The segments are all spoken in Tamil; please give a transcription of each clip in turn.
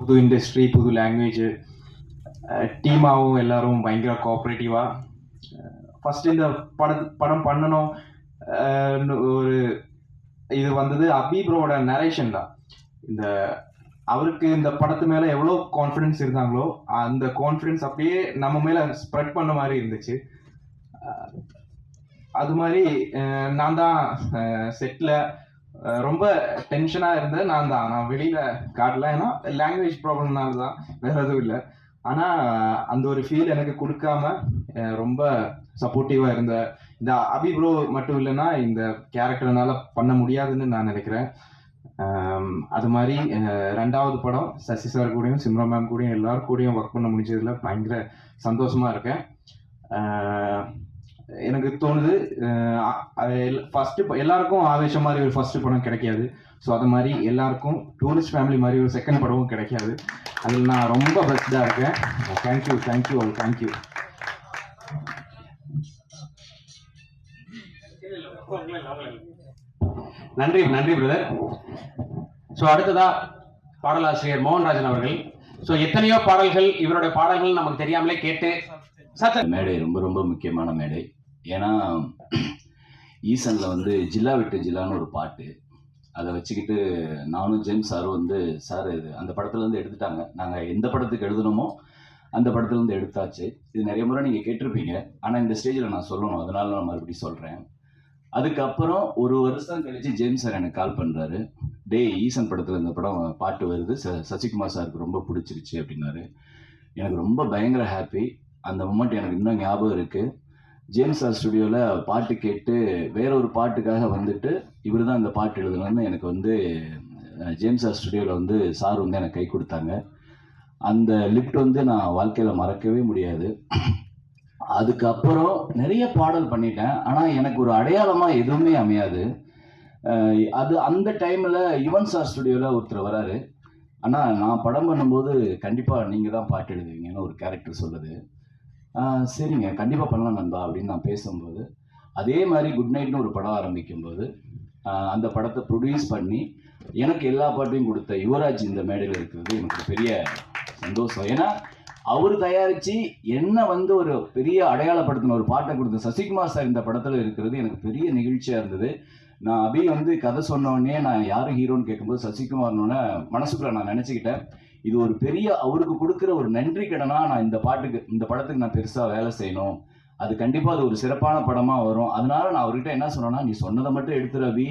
புது இண்டஸ்ட்ரி, புது லாங்குவேஜ், டீமாகவும் எல்லாரும் பயங்கர கோஆப்ரேட்டிவாக ஃபஸ்ட்டு இந்த படம் பண்ணணும். ஒரு இது வந்தது அபி ப்ரோவோட நரேஷன் தான். இந்த அவருக்கு இந்த படத்து மேலே எவ்வளோ கான்ஃபிடென்ஸ் இருந்தாங்களோ அந்த கான்ஃபிடென்ஸ் அப்படியே நம்ம மேலே ஸ்ப்ரெட் பண்ண மாதிரி இருந்துச்சு. அது மாதிரி நான் தான் செட்டில் ரொம்ப டென்ஷனாக இருந்தது. நான் வெளியில் காட்டல, ஏன்னா லாங்குவேஜ் ப்ராப்ளம்னால தான், வேற எதுவும் இல்லை. ஆனால் அந்த ஒரு ஃபீல் எனக்கு கொடுக்காம ரொம்ப சப்போர்ட்டிவாக இருந்த இந்த அபி ப்ரோ மட்டும் இல்லைன்னா இந்த கேரக்டர்னால பண்ண முடியாதுன்னு நான் நினைக்கிறேன். அது மாதிரி ரெண்டாவது படம் சசி சார் கூடயும் சிம்ரா மேம் கூடயும் எல்லாரும் கூடயும் ஒர்க் பண்ண முடிஞ்சதுல பயங்கர சந்தோஷமாக இருக்கேன். எனக்கு தோணுது ஃபர்ஸ்ட் எல்லாருக்கும் ஆவேசம் மாதிரி ஒரு ஃபர்ஸ்ட் படம் கிடைக்காது. ஸோ அது மாதிரி எல்லாருக்கும் டூரிஸ்ட் ஃபேமிலி மாதிரி ஒரு செகண்ட் படமும் கிடைக்காது. அதில் நான் ரொம்ப பெஸ்ட்டாக இருக்கேன். Thank you thank you all thank you. நன்றி நன்றி பிரதர். ஸோ அடுத்ததா பாடலாசிரியர் மோகன்ராஜன் அவர்கள். ஸோ எத்தனையோ பாடல்கள், இவருடைய பாடல்கள் நமக்கு தெரியாமலே கேட்டு மேடை ரொம்ப ரொம்ப முக்கியமான மேடை. ஏன்னா ஈசனில் வந்து ஜில்லா விட்டு ஜில்லான்னு ஒரு பாட்டு, அதை வச்சுக்கிட்டு நானும் ஜேம்ஸ் சாரும் வந்து சார் இது அந்த படத்துலேருந்து எடுத்துட்டாங்க, நாங்கள் எந்த படத்துக்கு எழுதணுமோ அந்த படத்துலேருந்து எடுத்தாச்சு. இது நிறைய முறை நீங்கள் கேட்டிருப்பீங்க, ஆனால் இந்த ஸ்டேஜில் நான் சொல்லணும், அதனால நான் மறுபடியும் சொல்கிறேன். அதுக்கப்புறம் ஒரு வருஷம் கழிச்சு ஜேம்ஸ் சார் எனக்கு கால் பண்ணுறாரு, டே ஈசன் படத்தில் இந்த படம் பாட்டு வருது, சசிகுமார் சாருக்கு ரொம்ப பிடிச்சிருச்சு அப்படின்னாரு. எனக்கு ரொம்ப பயங்கர ஹாப்பி. அந்த மொமெண்ட் எனக்கு இன்னும் ஞாபகம் இருக்குது. ஜேம்ஸ் சார் ஸ்டுடியோவில் பாட்டு கேட்டு வேற ஒரு பாட்டுக்காக வந்துட்டு இவர் தான் இந்த பாட்டு எழுதணும்னு எனக்கு வந்து ஜேம்ஸ் சார் ஸ்டுடியோவில் வந்து சார் வந்து எனக்கு கை கொடுத்தாங்க. அந்த லிஃப்ட் வந்து நான் வாழ்க்கையில் மறக்கவே முடியாது. அதுக்கப்புறம் நிறைய பாடல் பண்ணிட்டேன், ஆனால் எனக்கு ஒரு அடையாளமாக எதுவுமே அமையாது. அது அந்த டைமில் யுவன் சார் ஸ்டுடியோவில் ஒருத்தர் வராரு, ஆனால் நான் படம் பண்ணும்போது கண்டிப்பாக நீங்கள் தான் பாட்டு எழுதுவீங்கன்னு ஒரு கேரக்டர் சொல்லுது. சரிங்க கண்டிப்பாக பண்ணலாம் நண்பா அப்படின்னு நான் பேசும்போது, அதே மாதிரி குட் நைட்னு ஒரு படம் ஆரம்பிக்கும்போது அந்த படத்தை ப்ரொடியூஸ் பண்ணி எனக்கு எல்லா பாட்டையும் கொடுத்த யுவராஜ் இந்த மேடையில் இருக்கிறது எனக்கு பெரிய சந்தோஷம். ஏன்னா அவர் தயாரித்து என்ன வந்து ஒரு பெரிய அடையாளப்படுத்தின ஒரு பாட்டை கொடுத்த சசிகுமார் சார் இந்த படத்தில் இருக்கிறது எனக்கு பெரிய நிகழ்ச்சியாக இருந்தது. நான் அபி வந்து கதை சொன்னோடனே நான் யார் ஹீரோன்னு கேட்கும்போது சசிகுமார்னோட மனசுக்குள்ள நான் நினச்சிக்கிட்டேன், இது ஒரு பெரிய அவருக்கு கொடுக்குற ஒரு நன்றி கடனா நான் இந்த படத்துக்கு நான் பெருசாக வேலை செய்யணும், அது கண்டிப்பாக அது ஒரு சிறப்பான படமாக வரும். அதனால நான் அவர்கிட்ட என்ன சொன்னேன்னா, நீ சொன்னதை மட்டும் எடுத்துரு அபி,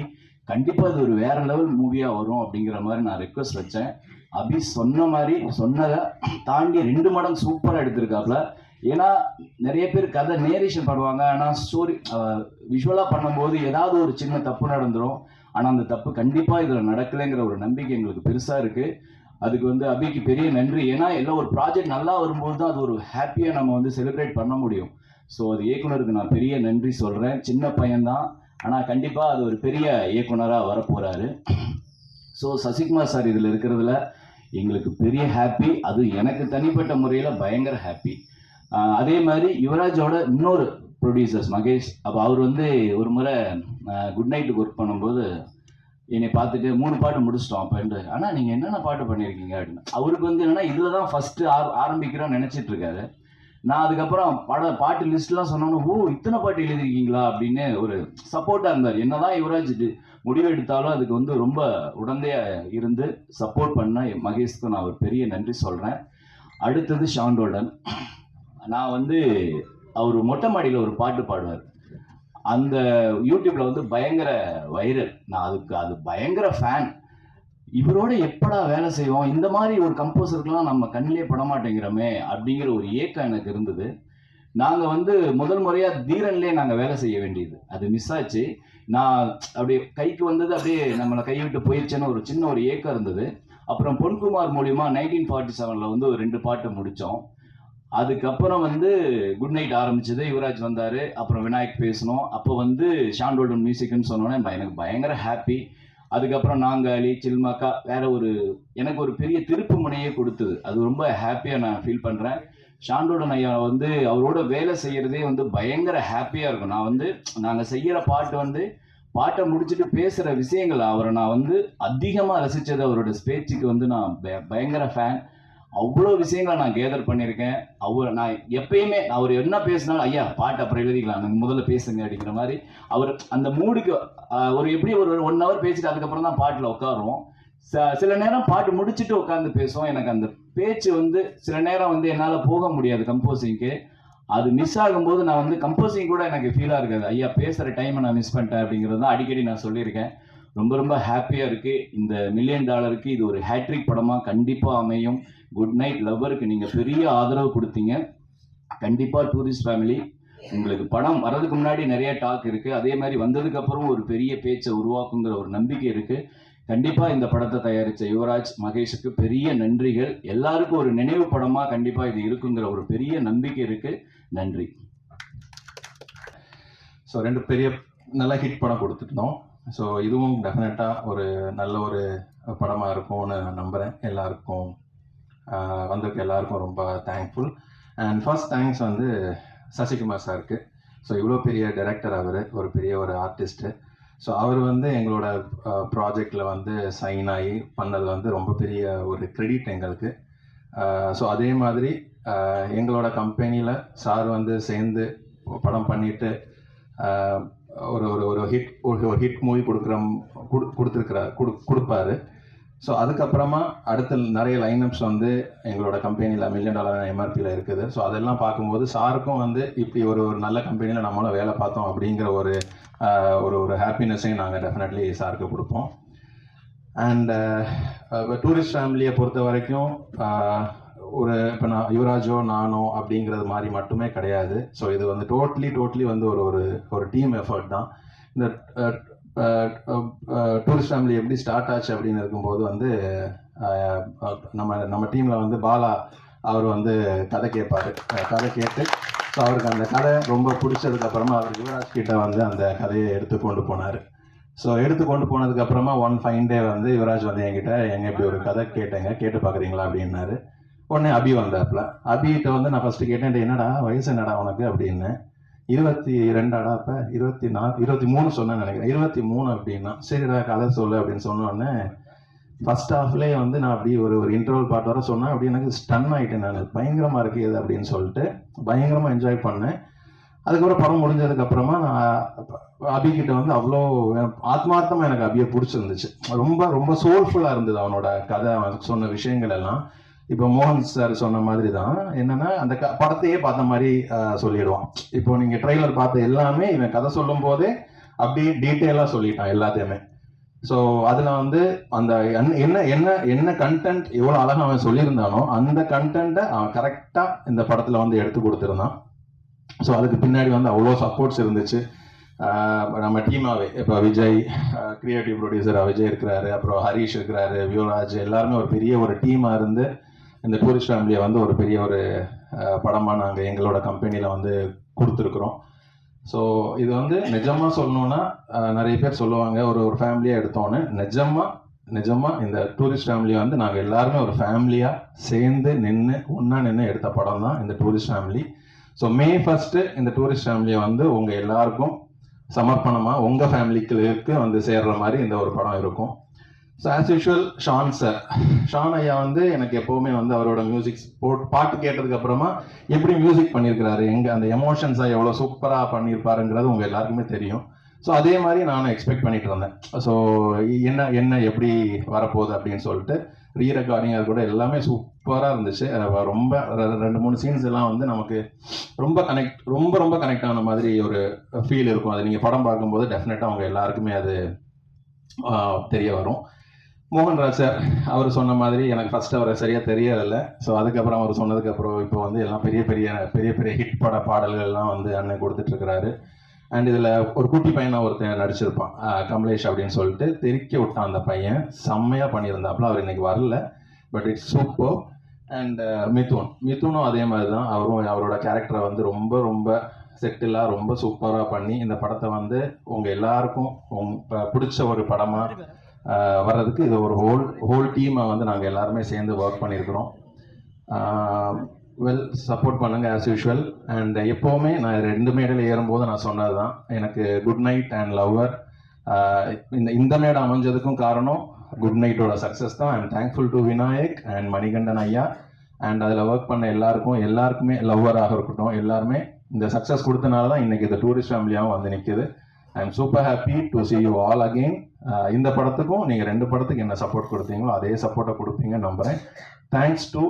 கண்டிப்பாக அது ஒரு வேற லெவல் மூவியாக வரும் அப்படிங்கிற மாதிரி நான் ரெக்வஸ்ட் வச்சேன். அபி சொன்ன மாதிரி சொன்னதை தாண்டி 2 மடங்கு சூப்பராக எடுத்திருக்காப்புல. ஏன்னா நிறைய பேர் கதை நேரேஷன் பண்ணுவாங்க, ஆனால் ஸ்டோரி விஷுவலாக பண்ணும்போது ஏதாவது ஒரு சின்ன தப்பு நடந்துடும். ஆனால் அந்த தப்பு கண்டிப்பாக இதில் நடக்கலைங்கிற ஒரு நம்பிக்கை எங்களுக்கு பெருசாக இருக்குது. அதுக்கு வந்து அபிக்கு பெரிய நன்றி. ஏன்னா எல்லாம் ஒரு ப்ராஜெக்ட் நல்லா வரும்போது தான் அது ஒரு ஹாப்பியாக நம்ம வந்து செலிப்ரேட் பண்ண முடியும். ஸோ அது இயக்குனருக்கு நான் பெரிய நன்றி சொல்கிறேன். சின்ன பையன்தான், ஆனால் கண்டிப்பாக அது ஒரு பெரிய இயக்குனராக வரப்போகிறாரு. ஸோ சசிகுமார் சார் இதில் இருக்கிறதுல எங்களுக்கு பெரிய ஹாப்பி. அது எனக்கு தனிப்பட்ட முறையில் பயங்கர ஹாப்பி. அதே மாதிரி யுவராஜோட இன்னொரு ப்ரொடியூசர்ஸ் மகேஷ், அப்போ அவர் வந்து ஒரு முறை குட் நைட்டுக்கு ஒர்க் பண்ணும்போது என்னை பார்த்துட்டு 3 பாட்டு முடிச்சிட்டோம் அப்போன்ட்டு, ஆனால் நீங்கள் என்னென்ன பாட்டு பண்ணியிருக்கீங்க அப்படின்னு. அவருக்கு வந்து என்னென்னா இதில் தான் ஃபஸ்ட்டு ஆரம்பிக்கிறோன்னு நினச்சிட்டு இருக்காரு. நான் அதுக்கப்புறம் பாட்டு லிஸ்ட்லாம் சொன்னோன்னு, ஓ இத்தனை பாட்டு எழுதிருக்கீங்களா அப்படின்னு ஒரு சப்போர்ட்டாக இருந்தார். என்னதான் யுவராஜ் முடிவு எடுத்தாலும் அதுக்கு வந்து ரொம்ப உடந்தையாக இருந்து சப்போர்ட் பண்ண மகேஷ்க்கு நான் ஒரு பெரிய நன்றி சொல்கிறேன். அடுத்தது ஷாண்டோல்டன். நான் வந்து அவர் மொட்டை மாடியில் ஒரு பாட்டு பாடுவார், அந்த யூடியூப்ல வந்து பயங்கர வைரல். நான் அது பயங்கர ஃபேன். இவரோட எப்படா வேலை செய்வோம், இந்த மாதிரி ஒரு கம்போசருக்கெல்லாம் நம்ம கண்ணிலே பட மாட்டேங்கிறோமே அப்படிங்கிற ஒரு ஏக்கம் எனக்கு இருந்தது. நாங்கள் வந்து முதல் முறையாக தீரன்லேயே நாங்கள் வேலை செய்ய வேண்டியது, அது மிஸ் ஆச்சு. நான் அப்படியே கைக்கு வந்தது அப்படியே நம்மளை கைவிட்டு போயிடுச்சேன்னு ஒரு சின்ன ஒரு ஏக்கம் இருந்தது. அப்புறம் பொன்குமார் மூலியமா 1947 வந்து ஒரு 2 பாட்டு முடித்தோம். அதுக்கப்புறம் வந்து குட் நைட் ஆரம்பிச்சது, யுவராஜ் வந்தார், அப்புறம் விநாயக் பேசணும். அப்போ வந்து ஷாண்டோல்டன் மியூசிக்னு சொன்னோன்னே எனக்கு பயங்கர ஹாப்பி. அதுக்கப்புறம் நாங்காலி சில்மாக்கா வேற எனக்கு ஒரு பெரிய திருப்பு முனையே கொடுத்தது. அது ரொம்ப ஹாப்பியாக நான் ஃபீல் பண்ணுறேன். ஷாண்டோல்டன் ஐயா வந்து அவரோட வேலை செய்கிறதே வந்து பயங்கர ஹாப்பியாக இருக்கும். நான் வந்து நாங்கள் செய்கிற பாட்டு வந்து பாட்டை முடிச்சுட்டு பேசுகிற விஷயங்கள் அவரை நான் வந்து அதிகமாக ரசித்தது. அவரோட ஸ்பேச்சுக்கு வந்து நான் பயங்கர ஃபேன். அவ்வளோ விஷயங்களை நான் கேதர் பண்ணியிருக்கேன். நான் எப்பயுமே அவர் என்ன பேசினாலும் ஐயா பாட்டு அப்புறம் எழுதிக்கலாம், எனக்கு முதல்ல பேசுங்க அப்படிங்கிற மாதிரி அவர் அந்த மூடுக்கு ஒரு எப்படி ஒரு 1 hour பேசிட்டு அதுக்கப்புறம் தான் பாட்டில் உட்காருவோம். சில நேரம் பாட்டு முடிச்சுட்டு உட்காந்து பேசுவோம். எனக்கு அந்த பேச்சு வந்து சில நேரம் வந்து என்னால் போக முடியாது கம்போசிங்க்கு. அது மிஸ் ஆகும்போது நான் வந்து கம்போசிங் கூட எனக்கு ஃபீலாக இருக்காது. ஐயா பேசுகிற டைமை நான் மிஸ் பண்ணிட்டேன் அப்படிங்கிறது தான் அடிக்கடி நான் சொல்லியிருக்கேன். ரொம்ப ரொம்ப ஹாப்பியாக இருக்குது. இந்த $1 million இது ஒரு ஹேட்ரிக் படமாக கண்டிப்பாக அமையும். குட் நைட் லவ்வருக்கு நீங்கள் பெரிய ஆதரவு கொடுத்தீங்க. கண்டிப்பாக டூரிஸ்ட் ஃபேமிலி உங்களுக்கு படம் வர்றதுக்கு முன்னாடி நிறைய டாக் இருக்குது, அதே மாதிரி வந்ததுக்கப்புறம் ஒரு பெரிய பேச்சை உருவாக்குங்கிற ஒரு நம்பிக்கை இருக்குது. கண்டிப்பாக இந்த படத்தை தயாரித்த யுவராஜ், மகேஷுக்கு பெரிய நன்றிகள். எல்லாருக்கும் ஒரு நினைவு படமாக கண்டிப்பாக இது இருக்குங்கிற ஒரு பெரிய நம்பிக்கை இருக்குது. நன்றி. ஸோ 2 பெரிய நல்ல ஹிட் படம் கொடுத்துட்டோம். ஸோ இதுவும் டெஃபினட்டாக ஒரு நல்ல ஒரு படமாக இருக்கும்னு நான் நம்புகிறேன். எல்லாருக்கும் வந்திருக்க எல்லாருக்கும் ரொம்ப தேங்க்ஃபுல். அண்ட் ஃபர்ஸ்ட் தேங்க்ஸ் வந்து சசிகுமார் சாருக்கு. ஸோ இவ்வளோ பெரிய டைரக்டர், அவர் ஒரு பெரிய ஒரு ஆர்டிஸ்ட்டு. ஸோ அவர் வந்து எங்களோட ப்ராஜெக்டில் வந்து சைன் ஆகி பண்ணது வந்து ரொம்ப பெரிய ஒரு கிரெடிட் எங்களுக்கு. ஸோ அதே மாதிரி எங்களோட கம்பெனியில் சார் வந்து சேர்ந்து படம் பண்ணிட்டு ஒரு ஒரு ஒரு ஹிட் ஒரு ஹிட் மூவி கொடுப்பாரு. ஸோ அதுக்கப்புறமா அடுத்த நிறைய லைனப்ஸ் வந்து எங்களோட கம்பெனியில் $1 million MRPயில் இருக்குது. ஸோ அதெல்லாம் பார்க்கும்போது சாருக்கும் வந்து இப்படி ஒரு ஒரு நல்ல கம்பெனியில் நம்மளும் வேலை பார்த்தோம் அப்படிங்கிற ஒரு ஒரு ஹாப்பினஸையும் நாங்கள் டெஃபினெட்லி சாருக்கு கொடுப்போம். அண்ட் டூரிஸ்ட் ஃபேமிலியை பொறுத்த வரைக்கும் ஒரு இப்போ யுவராஜோ நானோ அப்படிங்கிறது மாதிரி மட்டுமே கிடையாது. ஸோ இது வந்து டோட்டலி வந்து ஒரு டீம் எஃபர்ட் தான். இந்த டூரிஸ்ட் ஃபேமிலி எப்படி ஸ்டார்ட் ஆச்சு அப்படின்னு இருக்கும்போது வந்து நம்ம டீமில் வந்து பாலா அவர் வந்து கதை கேட்டு ஸோ அவருக்கு அந்த கதை ரொம்ப பிடிச்சதுக்கப்புறமா அவர் யுவராஜ் கிட்ட வந்து அந்த கதையை எடுத்துக்கொண்டு போனார். ஸோ எடுத்துக்கொண்டு போனதுக்கப்புறமா ஒன் ஃபைன் டே வந்து யுவராஜ் வந்து என்கிட்ட இப்படி ஒரு கதை கேட்டு பார்க்குறீங்களா அப்படின்னாரு. உடனே அபி வந்தாப்புல. அபிகிட்ட வந்து நான் ஃபஸ்ட்டு கேட்டேன், என்னடா வயசு என்னடா உனக்கு அப்படின்னு. 22 அப்போ 23 சொன்னேன்னு நினைக்கிறேன். 23 அப்படின்னா சரிடா கதை சொல்லு அப்படின்னு சொன்னோடனே ஃபர்ஸ்ட் ஹாஃப்லேயே வந்து நான் அப்படி ஒரு இன்டர்வல் பாட்டு வர சொன்னேன். அப்படி எனக்கு ஸ்டன் ஆகிட்டேன். நான் பயங்கரமாக இருக்குது இது அப்படின்னு சொல்லிட்டு பயங்கரமாக என்ஜாய் பண்ணேன். அதுக்கப்புறம் படம் முடிஞ்சதுக்கப்புறமா நான் அபிகிட்ட வந்து அவ்வளோ ஆத்மார்த்தமாக எனக்கு அபியை பிடிச்சிருந்துச்சு. ரொம்ப ரொம்ப சோல்ஃபுல்லாக இருந்தது அவனோட கதை, அவன் சொன்ன விஷயங்கள் எல்லாம். இப்போ மோகன் சார் சொன்ன மாதிரி தான் என்னன்னா அந்த படத்தையே பார்த்த மாதிரி சொல்லிடுவான். இப்போ நீங்க ட்ரெய்லர் பார்த்த எல்லாமே இவன் கதை சொல்லும் போதே அப்படியே டீட்டெயிலாக சொல்லிட்டான் எல்லாத்தையுமே. ஸோ அதில் வந்து அந்த என்ன கண்டென்ட் எவ்வளோ அழகாக அவன் சொல்லியிருந்தானோ அந்த கண்டென்ட்டை அவன் கரெக்டாக இந்த படத்தில் வந்து எடுத்து கொடுத்துருந்தான். ஸோ அதுக்கு பின்னாடி வந்து அவ்வளோ சப்போர்ட்ஸ் இருந்துச்சு. நம்ம டீமாவே இப்போ விஜய் கிரியேட்டிவ் ப்ரொடியூசர் விஜய் இருக்கிறாரு, அப்புறம் ஹரீஷ் இருக்கிறாரு, யுவராஜ், எல்லாருமே ஒரு பெரிய ஒரு டீமாக இருந்து இந்த டூரிஸ்ட் ஃபேமிலியை வந்து ஒரு பெரிய ஒரு படமாக நாங்கள் எங்களோட கம்பெனியில் வந்து கொடுத்துருக்குறோம். ஸோ இது வந்து நிஜமாக சொல்லணுன்னா நிறைய பேர் சொல்லுவாங்க ஒரு ஃபேமிலியாக எடுத்தோன்னு. நிஜமாக இந்த டூரிஸ்ட் ஃபேமிலியை வந்து நாங்கள் எல்லாருமே ஒரு ஃபேமிலியாக சேர்ந்து ஒன்றா நின்று எடுத்த படம் தான் இந்த டூரிஸ்ட் ஃபேமிலி. ஸோ May 1 இந்த டூரிஸ்ட் ஃபேமிலியை வந்து உங்கள் எல்லாருக்கும் சமர்ப்பணமாக உங்கள் ஃபேமிலிக்கு வந்து சேர்ற மாதிரி இந்த ஒரு படம் இருக்கும். ஸோ ஆஸ் யூஷுவல் ஷான் ஐயா வந்து எனக்கு எப்போவுமே வந்து அவரோட மியூசிக் பாட்டு கேட்டதுக்கு அப்புறமா எப்படி மியூசிக் பண்ணியிருக்கிறாரு, அந்த எமோஷன்ஸை எவ்வளோ சூப்பராக பண்ணியிருப்பாருங்கிறது உங்கள் எல்லாருக்குமே தெரியும். ஸோ அதே மாதிரி நானும் எக்ஸ்பெக்ட் பண்ணிட்டு இருந்தேன். ஸோ என்ன எப்படி வரப்போகுது அப்படின்னு சொல்லிட்டு ரீரெக்கார்டிங் அது கூட எல்லாமே சூப்பராக இருந்துச்சு. ரொம்ப 2-3 சீன்ஸ் எல்லாம் வந்து நமக்கு ரொம்ப கனெக்ட் ஆன மாதிரி ஒரு ஃபீல் இருக்கும். அது நீங்கள் படம் பார்க்கும்போது டெஃபினட்டாக அவங்க எல்லாருக்குமே அது தெரிய வரும். மோகன்ராஜ் சார் அவர் சொன்ன மாதிரி எனக்கு ஃபர்ஸ்ட் அவரை சரியாக தெரியலை. ஸோ அதுக்கப்புறம் அவர் சொன்னதுக்கப்புறம் இப்போ வந்து எல்லாம் பெரிய பெரிய ஹிட் பாடல்கள்லாம் வந்து அண்ணன் கொடுத்துட்ருக்கிறாரு. அண்ட் இதில் ஒரு குட்டி பையனாக ஒருத்தன் நடிச்சிருப்பான், கமலேஷ் அப்படின்னு சொல்லிட்டு தெறிக்க விட்டான். அந்த பையன் செம்மையாக பண்ணியிருந்தாப்புல. அவர் இன்னைக்கு வரல, பட் இட்ஸ் சூப்பர். அண்ட் மிதுனும் அதே மாதிரி தான். அவரோட கேரக்டரை வந்து ரொம்ப செட்டிலாக ரொம்ப சூப்பராக பண்ணி இந்த படத்தை வந்து உங்கள் எல்லாருக்கும் பிடிச்ச ஒரு படமாக வர்றதுக்கு இது ஒரு ஹோல் டீமை வந்து நாங்கள் எல்லாருமே சேர்ந்து ஒர்க் பண்ணியிருக்கிறோம். சப்போர்ட் பண்ணுங்க ஆஸ் யூஷுவல். அண்ட் எப்போவுமே நான் 2 மேடையில் ஏறும்போது நான் சொன்னது தான், எனக்கு குட் நைட் அண்ட் லவ்வர் இந்த மேடம் அமைஞ்சதுக்கும் காரணம் குட் நைட்டோட சக்ஸஸ் தான். I'm thankful to Vinayak and Manikandan ஐயா அண்ட் அதில் ஒர்க் பண்ண எல்லாருக்குமே லவ்வராக இருக்கட்டும், எல்லாருமே இந்த சக்ஸஸ் கொடுத்தனால தான் இன்னைக்கு இந்த டூரிஸ்ட் ஃபேமிலியாகவும் வந்து நிற்குது. I am super happy to see you all again. இந்த படத்துக்கும் நீங்கள் 2 படத்துக்கு என்ன சப்போர்ட் கொடுத்தீங்களோ அதே சப்போர்ட்டை கொடுப்பீங்கன்னு நம்புகிறேன். தேங்க்ஸ் டு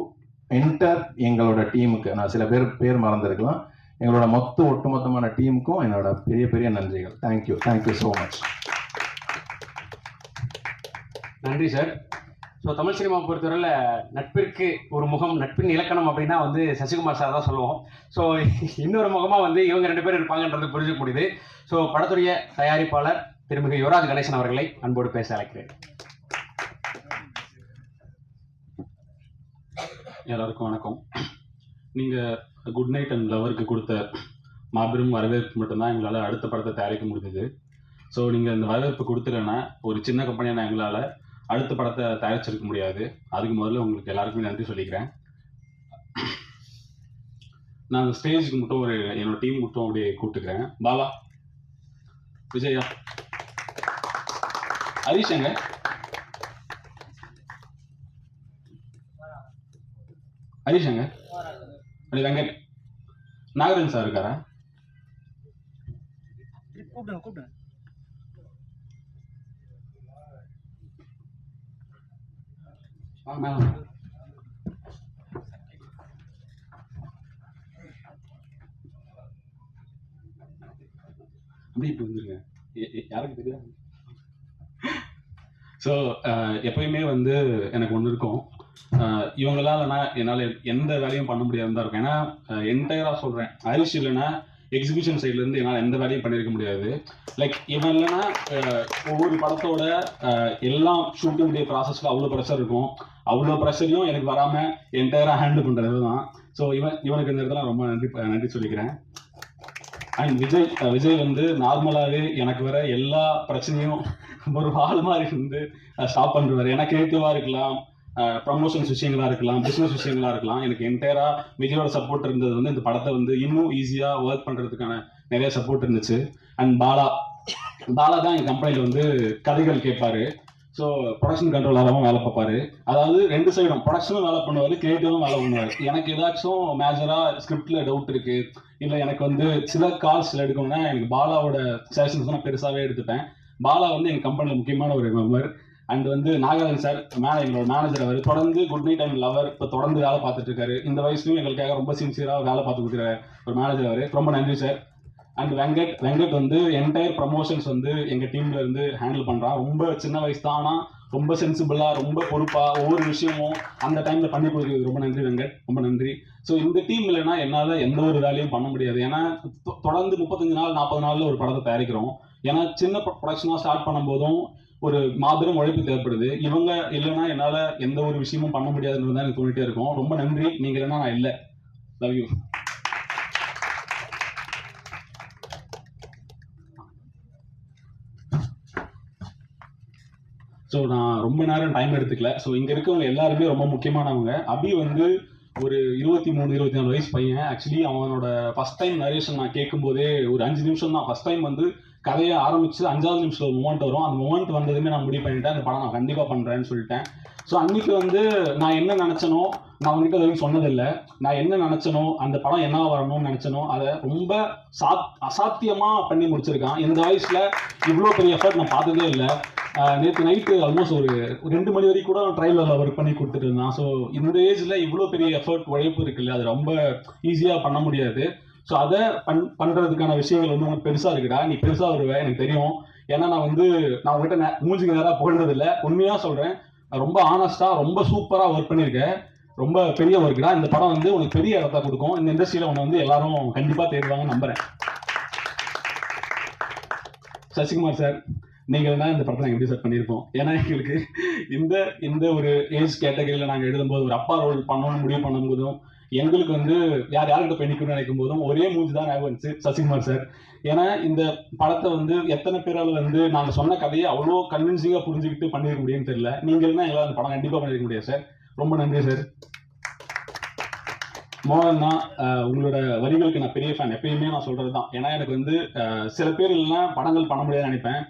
என்டர் எங்களோட டீமுக்கு. நான் சில பேர் மறந்துருக்கலாம். எங்களோட ஒட்டுமொத்தமான டீமுக்கும் என்னோட பெரிய பெரிய நன்றிகள். Thank you so much. நன்றி சார். ஸோ தமிழ் சினிமா பொறுத்தவரையில் நட்பிற்கு ஒரு முகம், நட்பின் இலக்கணம் அப்படின்னா வந்து சசிகுமார் சார் தான் சொல்லுவோம். ஸோ இன்னொரு முகமாக வந்து இவங்க 2 பேர் இருப்பாங்கன்றது புரிஞ்சுக்க முடியுது. ஸோ படத்துடைய தயாரிப்பாளர் திருமிகு யுவராஜ் கணேசன் அவர்களை அன்போடு பேச அழைக்கிறேன். எல்லாருக்கும் வணக்கம். நீங்கள் குட் நைட் அண்ட் லவருக்கு கொடுத்த மாபெரும் வரவேற்பு மட்டும்தான் எங்களால் அடுத்த படத்தை தயாரிக்க முடிஞ்சது. ஸோ நீங்கள் இந்த வரவேற்பு கொடுத்துலன்னா ஒரு சின்ன கம்பெனியான எங்களால் அடுத்த படத்தை தயாரிச்சிருக்க முடியாது. அதுக்கு முதல்ல உங்களுக்கு எல்லாருக்குமே நன்றி சொல்லிக்கிறேன். நான் அந்த ஸ்டேஜுக்கு மட்டும் என்னோட டீம் மட்டும் அப்படியே கூப்பிட்டுக்கிறேன். பாலா, விஜயா, ஹரிஷங்க, அப்படி வெங்கட், நாகராஜன் சார் இருக்காரா? கூப்பிடுங்க. மேம் அப்படி இப்படி வந்துருங்க. யாருக்கு தெரியாது. ஸோ எப்பயுமே வந்து எனக்கு ஒன்று இருக்கும், இவங்களாலனா என்னால் எந்த வேலையும் பண்ண முடியாதுன்னு தான் இருக்கும். ஏன்னா என்டையராக சொல்கிறேன், ஹரிஷ் இல்லைன்னா எக்ஸிபிஷன் சைட்லேருந்து என்னால் எந்த வேலையும் பண்ணியிருக்க முடியாது. லைக் இவன் இல்லைன்னா ஒவ்வொரு படத்தோட எல்லாம் ஷூட்டிங் டே ப்ராசஸில் அவ்வளோ ப்ரெஷர் இருக்கும். அவ்வளோ ப்ரெஷரையும் எனக்கு வராமல் என்டையராக ஹேண்டில் பண்ணுறது தான். ஸோ இவனுக்கு இந்த இடத்துல ரொம்ப நன்றி சொல்லிக்கிறேன். அண்ட் விஜய் வந்து நார்மலாகவே எனக்கு வர எல்லா பிரச்சனையும் ஒரு ஆள் மாதிரி வந்து ஸ்டாப் பண்ணுறாரு. ஏன்னா கிரியேட்டிவாக இருக்கலாம், ப்ரமோஷன்ஸ் விஷயங்களா இருக்கலாம், பிஸ்னஸ் விஷயங்களா இருக்கலாம். எனக்கு என்டையரா விஜயோட சப்போர்ட் இருந்தது வந்து இந்த படத்தை வந்து இன்னும் ஈஸியாக ஒர்க் பண்ணுறதுக்கான நிறைய சப்போர்ட் இருந்துச்சு. அண்ட் பாலா தான் என் கம்பெனியில் வந்து கதைகள் கேட்பாரு. ஸோ ப்ரொடக்ஷன் கண்ட்ரோலராகவும் வேலை பார்ப்பாரு. அதாவது 2 சைடும் ப்ரொடக்ஷனும் வேலை பண்ணுவார், கிரியேட்டிவும் வேலை பண்ணுவார். எனக்கு ஏதாச்சும் மேஜராக ஸ்கிரிப்டில் டவுட் இருக்குது, இல்லை எனக்கு வந்து சில கால்ஸில் எடுக்கணும்னா எனக்கு பாலாவோட செஷன்ஸ் நான் பெருசாகவே எடுத்துப்பேன். பாலா வந்து எங்கள் கம்பெனியில் முக்கியமான ஒரு மெம்பர். அண்ட் வந்து நாகராஜன் சார் எங்களோட மேனேஜர். அவர் தொடர்ந்து குட் நைட் அண்ட் லவர் இப்போ தொடர்ந்து வேலை பார்த்துட்டு இருக்காரு. இந்த வயசுலையும் எங்களுக்காக ரொம்ப சின்சியராக வேலை பார்த்து கொடுக்குற ஒரு மேனேஜர் அவர். ரொம்ப நன்றி சார். அண்ட் வெங்கட் வந்து என்டையர் ப்ரமோஷன்ஸ் வந்து எங்கள் டீம்ல இருந்து ஹேண்டில் பண்ணுறான். ரொம்ப சின்ன வயசு தான், ஆனால் ரொம்ப சென்சிபிளாக, ரொம்ப பொறுப்பாக ஒவ்வொரு விஷயமும் அந்த டைமில் பண்ணி கொடுக்குறது. ரொம்ப நன்றி வெங்கட், ரொம்ப நன்றி. ஸோ இந்த டீம் இல்லைன்னா என்னால் எந்த ஒரு வேலையும் பண்ண முடியாது. ஏன்னா தொடர்ந்து 35 நாள் 40 நாளில் ஒரு படத்தை தயாரிக்கிறோம். ஏன்னா சின்ன ப்ரொடக்ஷனாக ஸ்டார்ட் பண்ணும்போதும் ஒரு மாபெரும் உழைப்பு தேவைப்படுது. இவங்க இல்லைன்னா என்னால் எந்த ஒரு விஷயமும் பண்ண முடியாதுன்றது தான் எனக்கு தோணிட்டே இருக்கும். ரொம்ப நன்றி. நீங்கள் இல்லைன்னா நான் இல்லை. Love you. ஸோ நான் ரொம்ப நேரம் டைம் எடுத்துக்கல. ஸோ இங்கே இருக்கவங்க எல்லாருமே ரொம்ப முக்கியமானவங்க. அபி வந்து ஒரு 23-24 வயசு பையன். ஆக்சுவலி அவனோட ஃபர்ஸ்ட் டைம் நரேஷன் நான் கேட்கும்போதே ஒரு 5 நிமிஷம் தான். ஃபர்ஸ்ட் டைம் வந்து கதையை ஆரம்பிச்சு 5வது நிமிஷம் ஒரு மொமெண்ட் வரும். அந்த மொமெண்ட் வந்ததுமே நான் முடிவு பண்ணிட்டேன், அந்த படம் நான் கண்டிப்பாக பண்ணுறேன்னு சொல்லிட்டேன். ஸோ அன்னைக்கு வந்து நான் என்ன நினச்சனோ, நான் அவங்ககிட்ட வரைக்கும் சொன்னதில்லை. நான் என்ன நினச்சனோ, அந்த படம் என்ன வரணும்னு நினச்சனோ அதை ரொம்ப அசாத்தியமாக பண்ணி முடிச்சிருக்கான். இந்த வயசில் இவ்வளோ பெரிய எஃபர்ட் நான் பார்த்ததே இல்லை. நேற்று நைட்டு ஆல்மோஸ்ட் ஒரு 2 மணி வரைக்கும் கூட ட்ரைலரில் ஒர்க் பண்ணி கொடுத்துட்டு இருந்தான். ஸோ இந்த ஏஜில் இவ்வளோ பெரிய எஃபர்ட் உழைப்பு இருக்குல்ல, அது ரொம்ப ஈஸியாக பண்ண முடியாது. ஸோ அதை பண்ணுறதுக்கான விஷயங்கள் வந்து உனக்கு பெருசாக இருக்குடா, நீ பெருசாக வருவேன் எனக்கு தெரியும். ஏன்னா நான் உங்ககிட்ட மூஞ்சிக்கு நேராக புகழ்ந்ததில்லை, உண்மையாக சொல்கிறேன். ரொம்ப ஆனஸ்டாக ரொம்ப சூப்பராக ஒர்க் பண்ணியிருக்கேன். ரொம்ப பெரிய ஒர்க்குடா. இந்த படம் வந்து உனக்கு பெரிய இடத்த கொடுக்கும். இந்த இண்டஸ்ட்ரியில் உன்னை வந்து எல்லாரும் கண்டிப்பாக தேடுவாங்கன்னு நம்புகிறேன். சசிகுமார் சார், நீங்கள் தான் இந்த படத்தை நாங்கள் எப்படி செட் பண்ணியிருப்போம். ஏன்னா எங்களுக்கு இந்த ஒரு ஏஜ் கேட்டகரியில் நாங்கள் எழுதும்போது ஒரு அப்பா ரோல் பண்ணணும்னு முடிவு பண்ணும்போதும் எங்களுக்கு வந்து யார்கிட்ட பண்ணிக்கணும்னு நினைக்கும் போதும் ஒரே மூஞ்சி தான் ஞாபகம் வந்துச்சு, சசிகுமார் சார். ஏன்னா இந்த படத்தை வந்து எத்தனை பேரால் வந்து நாங்கள் சொன்ன கதையை அவ்வளோ கன்வின்சிங்காக புரிஞ்சுக்கிட்டு பண்ணியிருக்க முடியும்னு தெரியல. நீங்கள் தான் எங்களால் அந்த படம் கண்டிப்பாக பண்ணியிருக்க முடியாது சார். ரொம்ப நன்றி சார். மோகன்னா, உங்களோட வரிகளுக்கு நான் பெரிய ஃபேன். எப்பயுமே நான் சொல்கிறது தான். ஏன்னா எனக்கு வந்து சில பேர் இல்லைன்னா படங்கள் பண்ண முடியாதுன்னு நினைப்பேன்.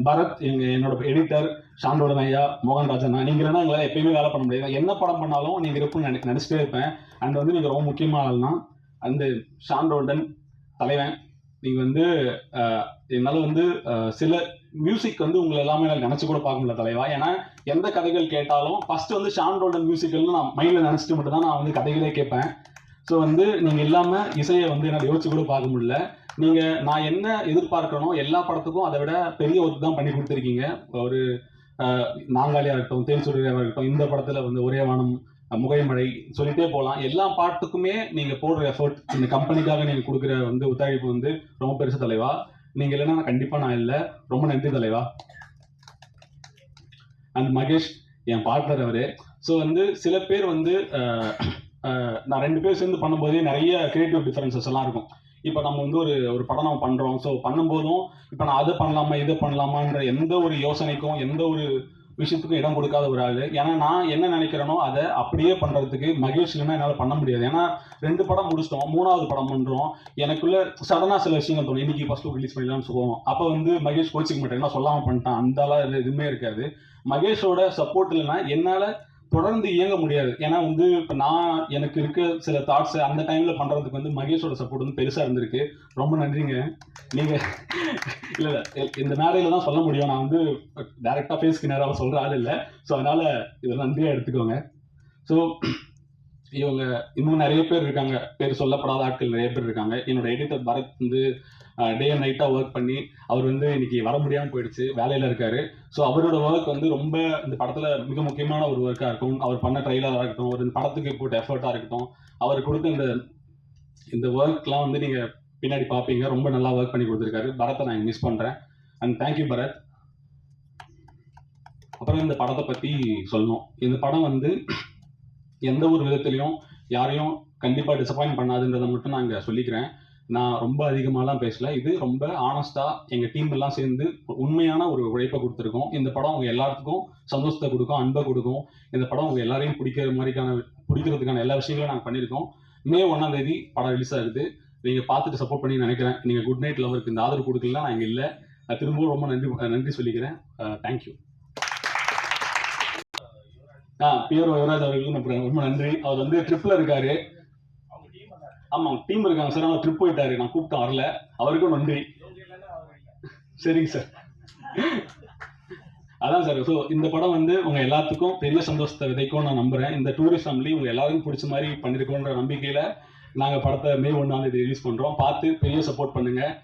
பரத் என்னோட எடிட்டர், ஷாண்டோடன் ஐயா, மோகன்ராஜன், நீங்கள் இல்லைன்னா எங்களால் எப்பயுமே வேலை பண்ண முடியாது. என்ன படம் பண்ணாலும் நீங்கள் இருப்புன்னு நினச்சிட்டே இருப்பேன். அண்ட் வந்து நீங்கள் ரொம்ப முக்கியமான ஆள்னா அந்த ஷாண்டோடன் தலைவன். நீங்கள் வந்து என்னால் வந்து சில மியூசிக் வந்து உங்களை எல்லாமே எனக்கு நினச்சி கூட பார்க்க முடியல தலைவா. ஏன்னா எந்த கதைகள் கேட்டாலும் ஃபர்ஸ்ட் வந்து ஷாண்டோடன் மியூசிக்கல்னு நான் மைண்டில் நினச்சிட்டு மட்டும் தான் நான் வந்து கதைகளே கேட்பேன். ஸோ வந்து நீங்கள் இல்லாமல் இசையை வந்து என்னால் யோசிச்சு கூட பார்க்க முடியல. நீங்கள் நான் என்ன எதிர்பார்க்கணும் எல்லா படத்துக்கும் அதை விட பெரிய ஒர்க் தான் பண்ணி கொடுத்துருக்கீங்க. ஒரு நாங்காலியாக இருக்கட்டும், தேன் சுடரியாக இருக்கட்டும், இந்த படத்தில் வந்து ஒரே வானம், முகைமழை சொல்லிட்டே போகலாம். எல்லா பாட்டுக்குமே நீங்கள் போடுற எஃபர்ட், இந்த கம்பெனிக்காக நீங்கள் கொடுக்குற வந்து ஒத்துழைப்பு வந்து ரொம்ப பெருசு தலைவா. நீங்கள் இல்லைன்னா கண்டிப்பாக நான் இல்லை. ரொம்ப நன்றி தலைவா. அண்ட் மகேஷ் என் பார்ட்னர் அவரு. ஸோ வந்து சில பேர் வந்து நான் 2 பேர் சேர்ந்து பண்ணும்போதே நிறைய கிரியேட்டிவ் டிஃபரன்சஸ் எல்லாம் இருக்கும். இப்போ நம்ம வந்து ஒரு படம் நம்ம பண்ணுறோம். ஸோ பண்ணும்போதும் இப்போ நான் அதை பண்ணலாமா இதை பண்ணலாமான்ற எந்த ஒரு யோசனைக்கும் எந்த ஒரு விஷயத்துக்கும் இடம் கொடுக்காத ஒரு ஆள். ஏன்னா நான் என்ன நினைக்கிறேனோ அதை அப்படியே பண்ணுறதுக்கு மகேஷ் இல்லைன்னா என்னால் பண்ண முடியாது. ஏன்னா 2 படம் முடிச்சிட்டோம், 3வது படம் பண்ணுறோம். எனக்குள்ள சடனாக சில விஷயங்கள் தோணும். இன்னைக்கு ஃபர்ஸ்ட் ரிலீஸ் பண்ணிடலாம்னு சொல்லுவோம். அப்போ வந்து மகேஷ் கோச்சிக்க மாட்டேன், என்ன சொல்லாமல் பண்ணிட்டான், அந்த எதுவுமே இருக்காது. மகேஷோட சப்போர்ட் இல்லைன்னா என்னால் தொடர்ந்து இயங்க முடியாது. ஏன்னா வந்து இப்போ நான் எனக்கு இருக்க சில தாட்ஸ் அந்த டைமில் பண்ணுறதுக்கு வந்து மகேஷோட சப்போர்ட் வந்து பெருசாக இருந்திருக்கு. ரொம்ப நன்றிங்க. நீங்கள் இல்லை இந்த மேடையில் தான் சொல்ல முடியும், நான் வந்து டைரெக்டாக ஃபேஸ்க்கு நேராக சொல்கிற ஆள் இல்லை. ஸோ அதனால் இதெல்லாம் நன்றியாக எடுத்துக்கோங்க. ஸோ இவங்க இன்னும் நிறைய பேர் இருக்காங்க, பேர் சொல்லப்படாத ஆட்கள் நிறைய பேர் இருக்காங்க. என்னோட எடிட்டர் பரத் வந்து டே அண்ட் நைட்டாக ஒர்க் பண்ணி அவர் வந்து இன்னைக்கு வர முடியாமல் போயிடுச்சு, வேலையில் இருக்காரு. ஸோ அவரோட ஒர்க் வந்து ரொம்ப இந்த படத்தில் மிக முக்கியமான ஒரு ஒர்க்காக இருக்கும். அவர் பண்ண ட்ரைலராக இருக்கட்டும், ஒரு இந்த படத்துக்கு போட்ட எஃபர்ட்டாக இருக்கட்டும், அவர் கொடுத்த இந்த ஒர்க்லாம் வந்து நீங்கள் பின்னாடி பார்ப்பீங்க. ரொம்ப நல்லா ஒர்க் பண்ணி கொடுத்துருக்காரு. பரத்தை நான் மிஸ் பண்ணுறேன். And thank you Bharath. அப்புறம் இந்த படத்தை பற்றி சொல்லணும். இந்த படம் வந்து எந்த ஒரு விதத்துலையும் யாரையும் கண்டிப்பாக டிசப்பாயிண்ட் பண்ணாதுன்றதை மட்டும் நான் இங்கே சொல்லிக்கிறேன். நான் ரொம்ப அதிகமாகலாம் பேசல. இது ரொம்ப ஆனஸ்டாக எங்கள் டீம் எல்லாம் சேர்ந்து உண்மையான ஒரு உழைப்பை கொடுத்துருக்கோம். இந்த படம் உங்கள் எல்லாத்துக்கும் சந்தோஷத்தை கொடுக்கும், அன்பை கொடுக்கும். இந்த படம் உங்கள் எல்லாரையும் பிடிக்கிறதுக்கான எல்லா விஷயங்களும் நாங்கள் பண்ணியிருக்கோம். மே 1ஆம் தேதி படம் ரிலீஸ் ஆகுது. நீங்கள் பார்த்துட்டு சப்போர்ட் பண்ணி நினைக்கிறேன். நீங்கள் குட் நைட் லவருக்கு இந்த ஆதரவு கொடுக்கலாம், நான் இங்கே இல்லை. திரும்பவும் ரொம்ப நன்றி சொல்லிக்கிறேன். தேங்க்யூ. பியர் யுவராஜ் அவர்களுக்கு ரொம்ப நன்றி. அவர் வந்து ட்ரிப்பில் இருக்காரு. ஆமாம், டீம் இருக்காங்க சார். அவர் ட்ரிப் போயிட்டாரு, நான் கூப்பிட்டேன் வரல. அவருக்கும் நன்றி. சரிங்க சார். அதான் சார். ஸோ இந்த படம் வந்து உங்கள் எல்லாத்துக்கும் பெரிய சந்தோஷத்தை விதைக்கும் நான் நம்புகிறேன். இந்த டூரிஸ்ட் ஃபேமிலி உங்கள் எல்லாருக்கும் பிடிச்ச மாதிரி பண்ணியிருக்கோன்ற நம்பிக்கையில் நாங்கள் படத்தை மே 1ஆம் தேதி ரிலீஸ் பண்ணுறோம். பார்த்து பெரிய சப்போர்ட் பண்ணுங்கள்.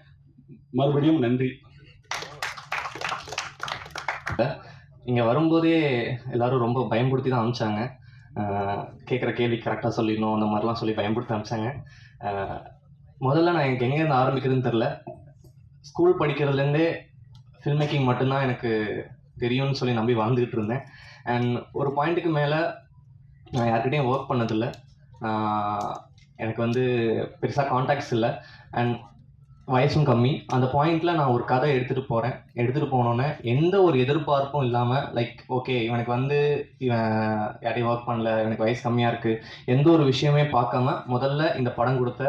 மறுபடியும் நன்றி. இங்கே வரும்போதே எல்லாரும் ரொம்ப பயன்படுத்தி தான் அனுப்பிச்சாங்க. கேட்குற கேள்வி கரெக்டாக சொல்லிடணும் அந்த மாதிரிலாம் சொல்லி பயன்படுத்தி அனுப்பிச்சாங்க. முதல்ல நான் எனக்கு எங்கேருந்து ஆரம்பிக்கிறதுன்னு தெரில. ஸ்கூல் படிக்கிறதுலேருந்தே ஃபில்ம் மேக்கிங் மட்டும்தான் எனக்கு தெரியும்னு சொல்லி நம்பி வாழ்ந்துக்கிட்டு இருந்தேன். அண்ட் ஒரு பாயிண்ட்டுக்கு மேலே நான் யார்கிட்டையும் ஒர்க் பண்ணதில்லை. எனக்கு வந்து பெருசாக கான்டாக்ட்ஸ் இல்லை அண்ட் வயசும் கம்மி. அந்த பாயிண்டில் நான் ஒரு கதை எடுத்துகிட்டு போனோன்னே எந்த ஒரு எதிர்பார்ப்பும் இல்லாமல் லைக் ஓகே இவனுக்கு வந்து இவன் யாரையும் ஒர்க் பண்ணல, இவனுக்கு வயசு கம்மியாக இருக்குது, எந்த ஒரு விஷயமே பார்க்காம முதல்ல இந்த படம் கொடுத்த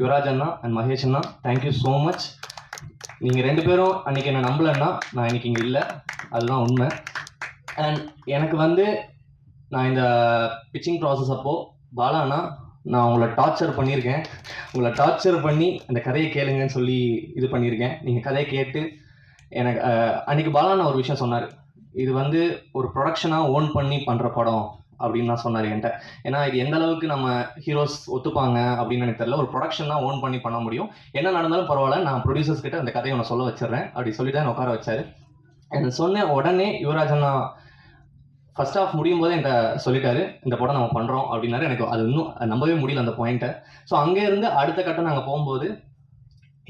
யுவராஜ் அண்ணா அண்ட் மகேஷ் அண்ணா தேங்க்யூ ஸோ மச். நீங்கள் 2 பேரும் அன்றைக்கி என்னை நம்பலைன்னா நான் இன்றைக்கி இங்கே இல்லை, அதுதான் உண்மை. அண்ட் எனக்கு வந்து நான் இந்த பிச்சிங் ப்ராசஸ் அப்போது பாலாண்ணா நான் உங்களை டார்ச்சர் பண்ணி அந்த கதையை கேளுங்கன்னு சொல்லி இது பண்ணியிருக்கேன். நீங்கள் கதையை கேட்டு எனக்கு அன்றைக்கி பாலாண்ணா ஒரு விஷயம் சொன்னார். இது வந்து ஒரு ப்ரொடக்ஷனாக ஓன் பண்ணி பண்ணுற படம் அப்படின்னு நான் சொன்னார் என்கிட்ட. ஏன்னா இது எந்த அளவுக்கு நம்ம ஹீரோஸ் ஒத்துப்பாங்க அப்படின்னு எனக்கு தெரியல. ஒரு ப்ரொடக்ஷனாக ஓன் பண்ணி பண்ண முடியும், என்ன நடந்தாலும் பரவாயில்ல, நான் ப்ரொடியூசர்ஸ் கிட்ட அந்த கதையை ஒன்று சொல்ல வச்சிடுறேன் அப்படி சொல்லி தான் உட்கார வச்சார். எனக்கு சொன்ன உடனே யுவராஜ் அண்ணா ஃபர்ஸ்ட் ஆஃப் முடியும் போதே என்கிட்ட சொல்லிட்டாரு இந்த படம் நம்ம பண்ணுறோம் அப்படின்னாரு. எனக்கு அது இன்னும் நம்பவே முடியல அந்த பாயிண்ட்டை. ஸோ அங்கேருந்து அடுத்த கட்டம் நாங்கள் போகும்போது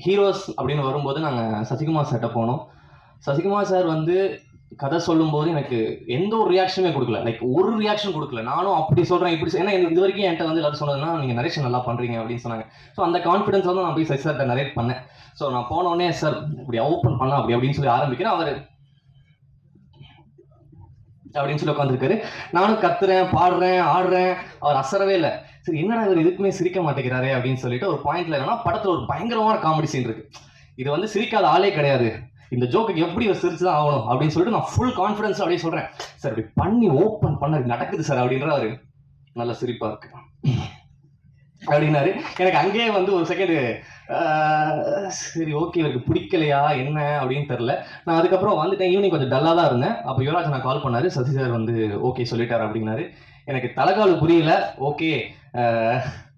ஹீரோஸ் அப்படின்னு வரும்போது நாங்கள் சசிகுமார் சார்கிட்ட போனோம். சசிகுமார் சார் வந்து கதை சொல்லும்போது எனக்கு எந்த ஒரு ரியாக்ஷனுமே கொடுக்கல, லைக் ஒரு ரியாக்ஷன் கொடுக்கல. நானும் அப்படி சொல்கிறேன் இப்படி, ஏன்னா எனக்கு இது வரைக்கும் என்கிட்ட வந்து எல்லாரும் சொன்னதுன்னா நீங்கள் நரேஷன் நல்லா பண்ணுறீங்க அப்படின்னு சொன்னாங்க. ஸோ அந்த கான்ஃபிடன்ஸ் வந்து நான் போய் சசி சார்கிட்ட நரேட் பண்ணேன். ஸோ நான் போனோடனே சார் இப்படி ஓப்பன் பண்ணலாம் அப்படின்னு சொல்லி ஆரம்பிக்கிறேன். அவர் அப்படின்னு சொல்லி உட்காந்துருக்காரு. நானும் கத்துறேன், பாடுறேன், ஆடுறேன். அவர் அசரவே இல்லை. சரி என்னடா இவர் இதுக்குமே சிரிக்க மாட்டேங்கிறாரே அப்படின்னு சொல்லிட்டு ஒரு பாயிண்ட்ல என்னன்னா படத்துல ஒரு பயங்கரமான காமெடி சீன் இருக்கு. இது வந்து சிரிக்காத ஆளே கிடையாது, இந்த ஜோக்கு எப்படி சிரிச்சு தான் ஆகணும் அப்படின்னு சொல்லிட்டு நான் ஃபுல் கான்ஃபிடன்ஸ் அப்படியே சொல்றேன், சார் இப்படி பண்ணி ஓப்பன் பண்ண நடக்குது சார் அப்படின்றாரு. நல்ல சிரிப்பா இருக்கு அப்படின்னாரு. எனக்கு அங்கேயே வந்து ஒரு செகண்ட் சரி ஓகே இவருக்கு பிடிக்கலையா என்ன அப்படின்னு தெரில. நான் அதுக்கப்புறம் வந்துட்டேன். ஈவினிங் கொஞ்சம் டல்லாக தான் இருந்தேன். அப்போ யுவராஜ் நான் கால் பண்ணாரு, சசி சார் வந்து ஓகே சொல்லிட்டாரு அப்படின்னாரு. எனக்கு தலைகால் புரியல. ஓகே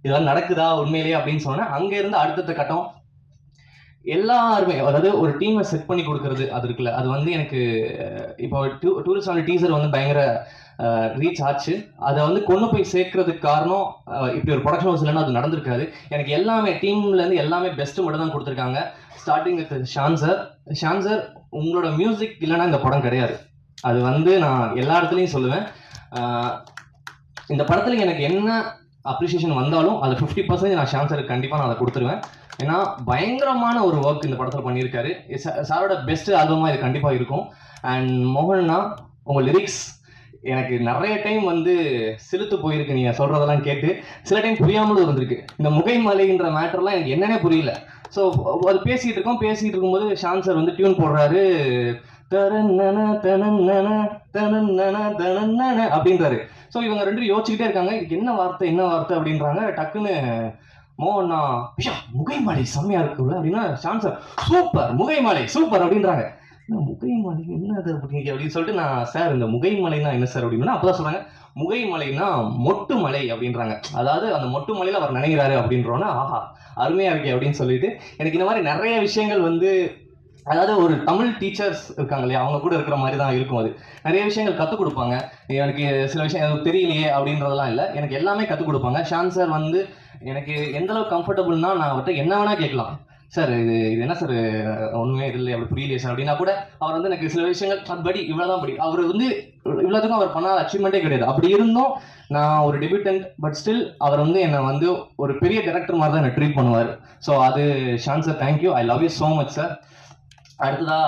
இதெல்லாம் நடக்குதா உண்மையிலேயே அப்படின்னு சொன்னேன். அங்கேருந்து அடுத்தடுத்த கட்டம் எல்லாருமே, அதாவது ஒரு டீமை செட் பண்ணி கொடுக்கறது அது இருக்குல்ல, அது வந்து எனக்கு இப்போ டூரிஸ்ட் ஆன டீசர் வந்து பயங்கர ரீச் ஆச்சு. அதை வந்து கொண்டு போய் சேர்க்கறதுக்கு காரணம் இப்படி ஒரு ப்ரொடக்ஷன் ஹவுஸ் இல்லைன்னா அது நடந்திருக்காது. எனக்கு எல்லாமே டீம்லேருந்து எல்லாமே பெஸ்ட்டு மட்டும் தான் கொடுத்துருக்காங்க. ஸ்டார்டிங் வித் ஷான் சார் உங்களோட மியூசிக் இல்லைன்னா இந்த படம் கிடையாது. அது வந்து நான் எல்லா இடத்துலையும் சொல்லுவேன். இந்த படத்தில் எனக்கு என்ன அப்ரிசியேஷன் வந்தாலும் அது 50% நான் ஷான் சாருக்கு கண்டிப்பாக நான் அதை கொடுத்துருவேன். ஏன்னா பயங்கரமான ஒரு ஒர்க் இந்த படத்தில் பண்ணியிருக்காரு. சாரோட பெஸ்ட் ஆல்பமாக இது கண்டிப்பாக இருக்கும். அண்ட் மோகன்னா உங்கள் லிரிக்ஸ் எனக்கு நிறைய டைம் வந்து சிலுத்து போயிருக்கு நீங்கள் சொல்கிறதெல்லாம் கேட்டு. சில டைம் புரியாமலும் இருந்திருக்கு. இந்த முகைமலைன்ற மேட்டர்லாம் எனக்கு என்னன்னே புரியல. ஸோ அது பேசிகிட்டு இருக்கும்போது ஷான் சார் வந்து டியூன் போடுறாரு, தரநன தனநன தனநன தனநன அப்படின்றாரு. ஸோ இவங்க ரெண்டு யோசிச்சுக்கிட்டே இருக்காங்க, இதுக்கு என்ன வார்த்தை அப்படின்றாங்க. டக்குன்னு மோகன்னா முகைமலை செம்மையா இருக்குல்ல அப்படின்னா ஷான் சார் சூப்பர் முகைமலை சூப்பர் அப்படின்றாங்க. முகைமலை என்னது அப்படின்னு சொல்லிட்டு நான் சார் இந்த முகைமலைன்னா என்ன சார் அப்படின்னா அப்பதான் சொல்றாங்க முகைமலைன்னா மொட்டு மலை அப்படின்றாங்க. அதாவது அந்த மொட்டு மலையில அவர் நினைக்கிறாரு அப்படின்றோன்னா ஆஹா அருமையா இருக்கே அப்படின்னு சொல்லிட்டு எனக்கு இந்த மாதிரி நிறைய விஷயங்கள் வந்து, அதாவது ஒரு தமிழ் டீச்சர்ஸ் இருக்காங்க இல்லையா, அவங்க கூட இருக்கிற மாதிரி தான் இருக்கும். அது நிறைய விஷயங்கள் கற்றுக் கொடுப்பாங்க. எனக்கு சில விஷயம் எனக்கு தெரியலையே அப்படின்றதெல்லாம் இல்லை, எனக்கு எல்லாமே கற்றுக் கொடுப்பாங்க. ஷான் சார் வந்து எனக்கு எந்த அளவுக்கு கம்ஃபர்டபுள்னா நான் அவர்கிட்ட என்ன வேணா கேட்கலாம். சார் இது என்ன சார் ஒன்றுமே இல்லை அப்படி புரியலையே சார் அப்படின்னா கூட அவர் வந்து எனக்கு சில விஷயங்கள் படி இவ்வளோதான் படி அவர் வந்து இவ்வளோத்துக்கும் அவர் பண்ணாத அச்சீவ்மெண்ட்டே கிடையாது. அப்படி இருந்தும் நான் ஒரு டெபியூட்டன்ட் பட் ஸ்டில் அவர் வந்து என்னை வந்து ஒரு பெரிய டைரக்டர் மாதிரி தான் என்னை ட்ரீட் பண்ணுவார். ஸோ அது Shaan sir thank you, I love you so much sir. அடுத்ததா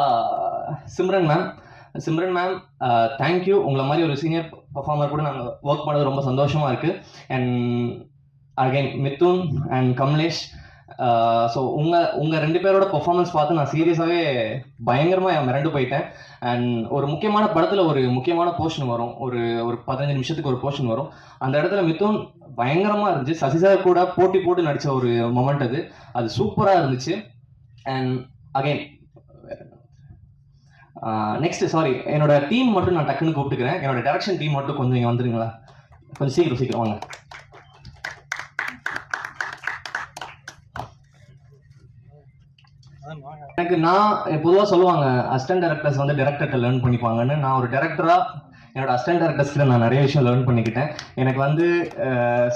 சிம்ரன் மேம் தேங்க்யூ. உங்களை மாதிரி ஒரு சீனியர் பர்ஃபார்மர் கூட நாங்கள் ஒர்க் பண்ணது ரொம்ப சந்தோஷமாக இருக்குது. And again Mithun and Kamalesh. So உங்கள் ரெண்டு பேரோட பர்ஃபார்மன்ஸ் பார்த்து நான் சீரியஸாகவே பயங்கரமாக மிரண்டு போயிட்டேன். அண்ட் ஒரு முக்கியமான படத்தில் ஒரு முக்கியமான போர்ஷன் வரும், ஒரு 15 நிமிஷத்துக்கு ஒரு போர்ஷன் வரும். அந்த இடத்துல மிதுன் பயங்கரமாக இருந்துச்சு. சசி சார் கூட போட்டி போட்டு நடித்த ஒரு மொமெண்ட் அது சூப்பராக இருந்துச்சு. அண்ட் அகைன் நெக்ஸ்ட் சாரி என்னோட டீம் மட்டும் நான் டக்குன்னு கூப்பிட்டுக்கிறேன். என்னோட டைரக்ஷன் டீம் மட்டும் கொஞ்சம் இங்கே வந்துருங்களா, கொஞ்சம் சீக்கிரம் வாங்க. எனக்கு நான் பொதுவாக சொல்லுவாங்க அசிஸ்டன்ட் டைரக்டர்ஸ் வந்து டைரக்டர்கிட்ட லேர்ன் பண்ணிப்பாங்கன்னு. நான் ஒரு டைரக்டராக என்னோட அசிஸ்டன்ட் டைரக்டர்ஸ்கிட்ட நான் நிறைய விஷயம் லேர்ன் பண்ணிக்கிட்டேன். எனக்கு வந்து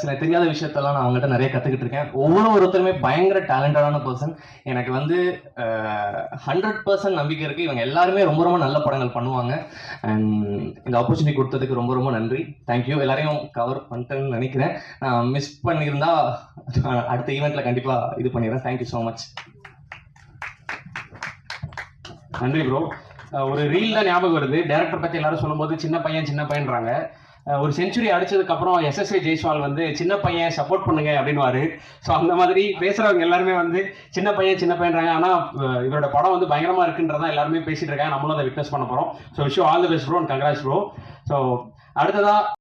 சில தெரியாத விஷயத்தெல்லாம் நான் அவங்ககிட்ட நிறைய கற்றுக்கிட்டு இருக்கேன். ஒருத்தருமே பயங்கர டேலண்டடான பர்சன். எனக்கு வந்து 100% நம்பிக்கை இருக்குது, இவங்க எல்லாருமே ரொம்ப ரொம்ப நல்ல படங்கள் பண்ணுவாங்க. அண்ட் இந்த ஆப்பர்ச்சுனிட்டி கொடுத்ததுக்கு ரொம்ப ரொம்ப நன்றி. தேங்க்யூ. எல்லாரையும் கவர் பண்ணிட்டேன்னு நினைக்கிறேன். நான் மிஸ் பண்ணியிருந்தா அடுத்த ஈவெண்ட்டில் கண்டிப்பாக இது பண்ணிடுறேன். Thank you so much. நன்றி ப்ரோ. ஒரு ரீல் தான் ஞாபகம் வருது. டேரக்டர் பற்றி எல்லாரும் சொல்லும்போது சின்ன பையன்றாங்க. ஒரு செஞ்சுரி அடிச்சதுக்கப்புறம் SSA ஜெய்ஸ்வால் வந்து சின்ன பையன் சப்போர்ட் பண்ணுங்க அப்படின்னுவாரு. ஸோ அந்த மாதிரி பேசுகிறவங்க எல்லாருமே வந்து சின்ன பையன்றாங்க. ஆனால் இவரோட படம் வந்து பயங்கரமாக இருக்குன்றதான் எல்லாருமே பேசிட்டு இருக்காங்க. நம்மளும் அதை விட்னஸ் பண்ண போகிறோம். So wish you all the best bro and congrats bro. So அடுத்ததாக